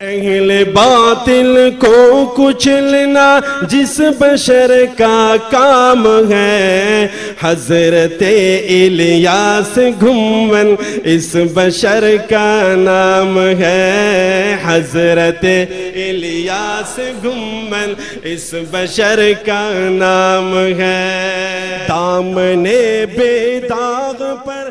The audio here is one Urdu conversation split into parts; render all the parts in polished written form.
اہل باطل کو کچلنا جس بشر کا کام ہے، حضرت الیاس گھمن اس بشر کا نام ہے، حضرت الیاس گھمن اس بشر کا نام ہے۔ دامن بے داغ پر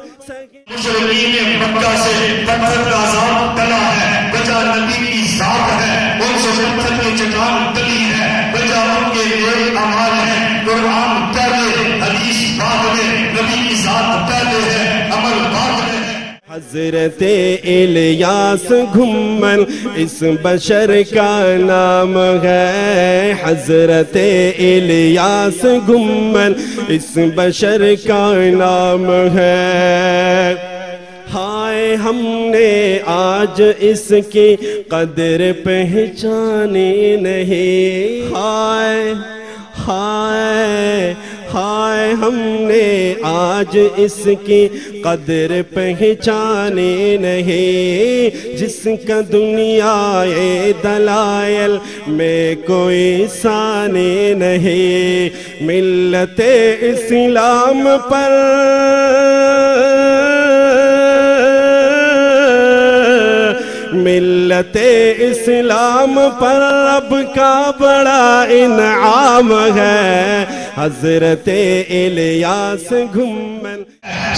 مشرقین مکہ سے پتھر کا عذاب ٹلا ہے، بجا نبی کی ذات ہے، ان سے پتھر کی چٹان ٹلی ہے، بجا ان کے نیک اعمال ہیں۔ قرآن پہلے، حدیث بعد میں، نبی کی ذات پہلے ہے، عمل بعد میں ہے۔ حضرت الیاس گھمن اس بشر کا نام ہے، حضرت الیاس گھمن اس بشر کا نام ہے۔ ہائے ہم نے آج اس کی قدر پہچانی نہیں، ہائے ہائے ہائے ہم نے آج اس کی قدر پہچانی نہیں، جس کا دنیا دلائل میں کوئی ثانی نہیں۔ ملت اسلام پر ملت اسلام پر رب کا بڑا انعام ہے، حضرت الیاس گھمن۔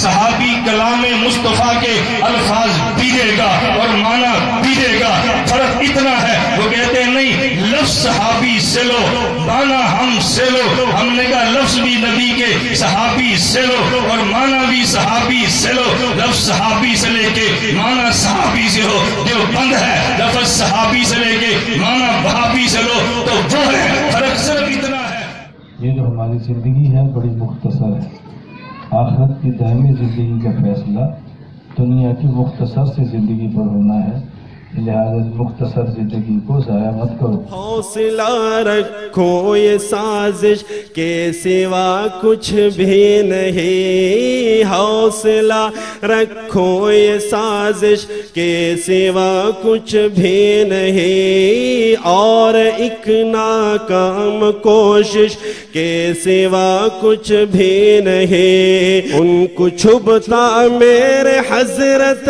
صحابی کلام مصطفیٰ کے الفاظ بھی دے گا اور معنی بھی دے گا، فرق اتنا ہے وہ کہتے ہیں نہیں لفظ صحابی سے لو معنی ہم سے لو، ہم نے کہا لفظ بھی نبی کے صحابی سے لو اور معنی بھی صحابی سے لو، لفظ صحابی سے لے کے معنی صحابی سے ہو جو بند ہے، لفظ صحابی سے لے کے معنی وہابی سے لو تو وہ ہے، فرق صرف اتنا ہے۔ یہ جو ہماری زندگی ہے بڑی مختصر ہے، آخرت کی دائمی زندگی کا فیصلہ دنیا کی مختصر سی زندگی پر ہونا ہے، لہذا مختصر زندگی کو ضائع مت کرو۔ حوصلہ رکھو یہ سازش کے سوا کچھ بھی نہیں، حوصلہ رکھو یہ سازش کے سوا کچھ بھی نہیں، اور ایک ناکام کوشش کے سوا کچھ بھی نہیں۔ ان کو چھبتا میرے حضرت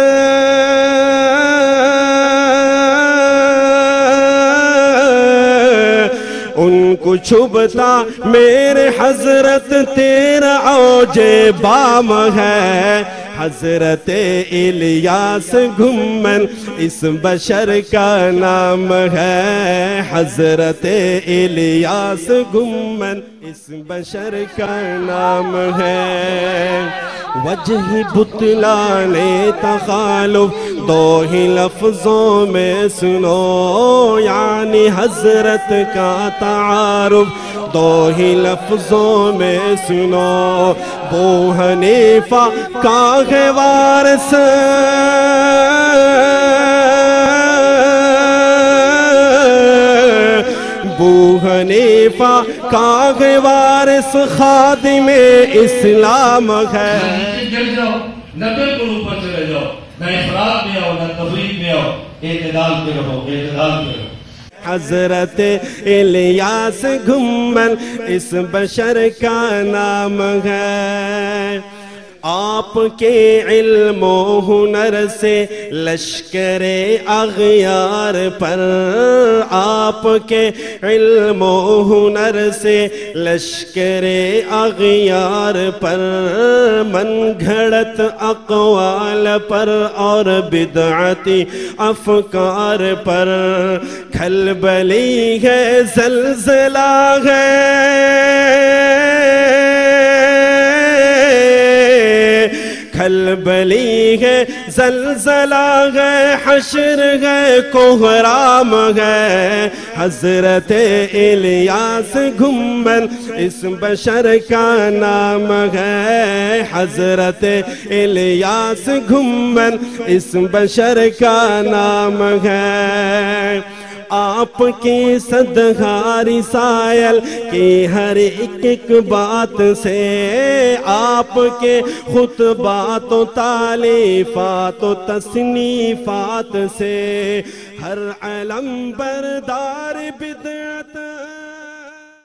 ان کو چھبتا میرے حضرت تیرا اوج بام ہے، حضرت الیاس گھمن اس بشر کا نام ہے، حضرت الیاس گھمن اس بشر کا نام ہے۔ وجہ بطلان تخالف دو ہی لفظوں میں سنو، یعنی حضرت کا تعارف دو ہی لفظوں میں سنو۔ ابو حنیفہ کا ہے وارث ابو حنیفہ کا ہے وارث خادم اسلام ہے۔ نہ بالکل اوپر چلے جاؤ، نہ افراط میں آؤ نہ تفریط میں آؤ، اعتدال پہ رہو، اعتدال پہ رہو۔ حضرت الیاس گھمن اس بشر کا نام ہے۔ آپ کے علم و ہنر سے لشکر اغیار پر، آپ کے علم و ہنر سے لشکر اغیار پر، من گھڑت اقوال پر اور بدعتی افکار پر، کھلبلی ہے زلزلہ ہے، کھلبلی ہے زلزلہ ہے، حشر ہے کوہرام ہے، حضرت الیاس گھمن اس بشر کا نام ہے، حضرت الیاس گھمن اس بشر کا نام ہے۔ آپ کی صدقہ رسائل کی ہر ایک بات سے، آپ کے خطبات و تالیفات و تصنیفات سے، ہر علم بردار بدعت